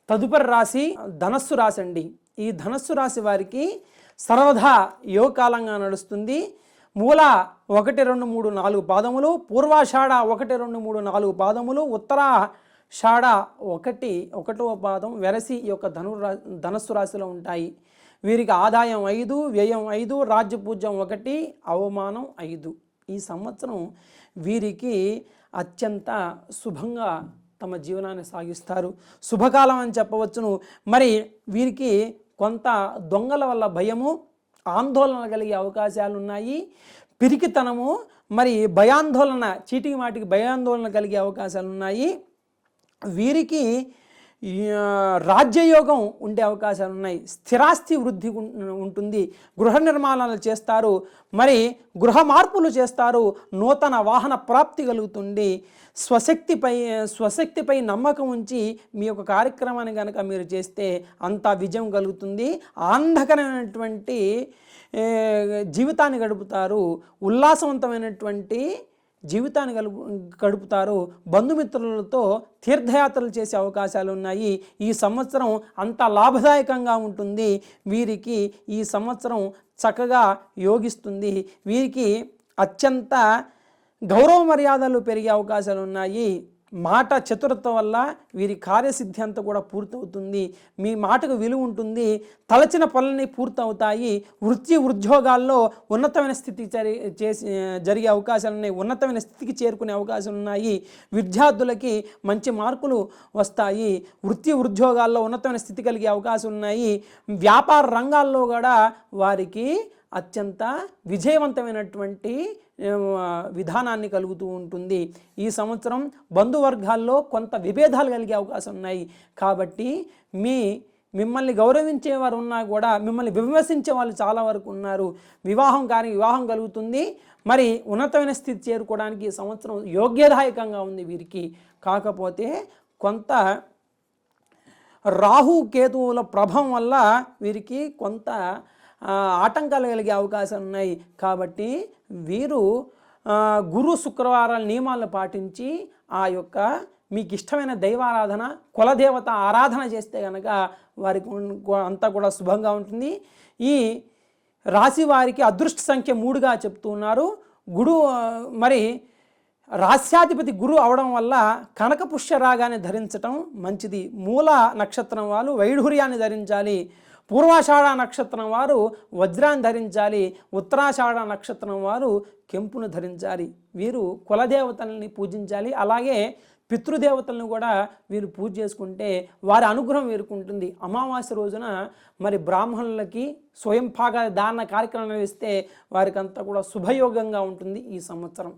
తదుపరి రాశి ధనస్సు రాశి అండి. ఈ ధనస్సు రాశి వారికి సర్వదా యోగకాలంగా నడుస్తుంది. మూల 1, 2, 3, 4 పాదములు, పూర్వాషాఢ 1, 2, 3, 4 పాదములు, ఉత్తరాషాఢ 1వ పాదం వెరసి ఈ యొక్క ధనస్సు రాశిలో ఉంటాయి. వీరికి ఆదాయం 5, వ్యయం 5, రాజ్యపూజ్యం 1, అవమానం 5. ఈ సంవత్సరం వీరికి అత్యంత శుభంగా తమ జీవనాన్ని సాగిస్తారు. శుభకాలం అని చెప్పవచ్చును. మరి వీరికి కొంత దొంగల వల్ల భయము, ఆందోళన కలిగే అవకాశాలు ఉన్నాయి. పిరికితనము, మరి భయాందోళన, చీటికి మాటికి భయాందోళన కలిగే అవకాశాలు ఉన్నాయి. వీరికి రాజ్యయోగం ఉండే అవకాశాలు ఉన్నాయి. స్థిరాస్తి వృద్ధి ఉంటుంది. గృహ నిర్మాణాలు చేస్తారు, మరి గృహ మార్పులు చేస్తారు. నూతన వాహన ప్రాప్తి కలుగుతుంది. స్వశక్తిపై నమ్మకం ఉంచి మీ యొక్క కార్యక్రమాన్ని కనుక మీరు చేస్తే అంతా విజయం కలుగుతుంది. ఆనందకరమైనటువంటి జీవితాన్ని గడుపుతారు. ఉల్లాసవంతమైనటువంటి జీవితాన్ని గడుపుతారు. బంధుమిత్రులతో తీర్థయాత్రలు చేసే అవకాశాలు ఉన్నాయి. ఈ సంవత్సరం అంత లాభదాయకంగా ఉంటుంది. వీరికి ఈ సంవత్సరం చక్కగా యోగిస్తుంది. వీరికి అత్యంత గౌరవ మర్యాదలు పెరిగే అవకాశాలు ఉన్నాయి. మాట చతురత వల్ల వీరి కార్యసిద్ధి అంతా కూడా పూర్తవుతుంది. మీ మాటకు విలువ ఉంటుంది. తలచిన పనులన్నీ పూర్తవుతాయి. ఉద్యోగాల్లో ఉన్నతమైన స్థితి జరిగే అవకాశాలు ఉన్నాయి. ఉన్నతమైన స్థితికి చేరుకునే అవకాశాలు ఉన్నాయి. విద్యార్థులకి మంచి మార్కులు వస్తాయి. ఉద్యోగాల్లో ఉన్నతమైన స్థితి కలిగే అవకాశం ఉన్నాయి. వ్యాపార రంగాల్లో కూడా వారికి అత్యంత విజయవంతమైనటువంటి విధానాన్ని కలుగుతూ ఉంటుంది. ఈ సంవత్సరం బంధువర్గాల్లో కొంత విభేదాలు కలిగే అవకాశం ఉన్నాయి. కాబట్టి మిమ్మల్ని గౌరవించేవారు ఉన్నా కూడా మిమ్మల్ని విమర్శించే వాళ్ళు చాలా వరకు ఉన్నారు. వివాహం కలుగుతుంది. మరి ఉన్నతమైన స్థితి చేరుకోవడానికి ఈ సంవత్సరం యోగ్యదాయకంగా ఉంది వీరికి. కాకపోతే కొంత రాహు కేతువుల ప్రభావం వల్ల వీరికి కొంత ఆటంకాలు కలిగే అవకాశాలు ఉన్నాయి. కాబట్టి వీరు గురు శుక్రవారాల నియమాలను పాటించి ఆ యొక్క మీకు ఇష్టమైన దైవారాధన, కులదేవత ఆరాధన చేస్తే కనుక వారికి అంతా కూడా శుభంగా ఉంటుంది. ఈ రాశి వారికి అదృష్ట సంఖ్య 3గా చెప్తున్నారు. మరి రాశ్యాధిపతి గురు అవడం వల్ల కనక పుష్యరాగాన్ని ధరించటం మంచిది. మూల నక్షత్రం వాళ్ళు వైఢూర్యాన్ని ధరించాలి. పూర్వాషాఢ నక్షత్రం వారు వజ్రాన్ని ధరించాలి. ఉత్తరాషాఢ నక్షత్రం వారు కెంపును ధరించాలి. వీరు కులదేవతల్ని పూజించాలి. అలాగే పితృదేవతలను కూడా వీరు పూజ చేసుకుంటే వారి అనుగ్రహం వీరుకుంటుంది. అమావాస్య రోజున మరి బ్రాహ్మణులకి స్వయంపాక దాన కార్యక్రమం ఇస్తే వారికి అంతా కూడా శుభయోగంగా ఉంటుంది ఈ సంవత్సరం.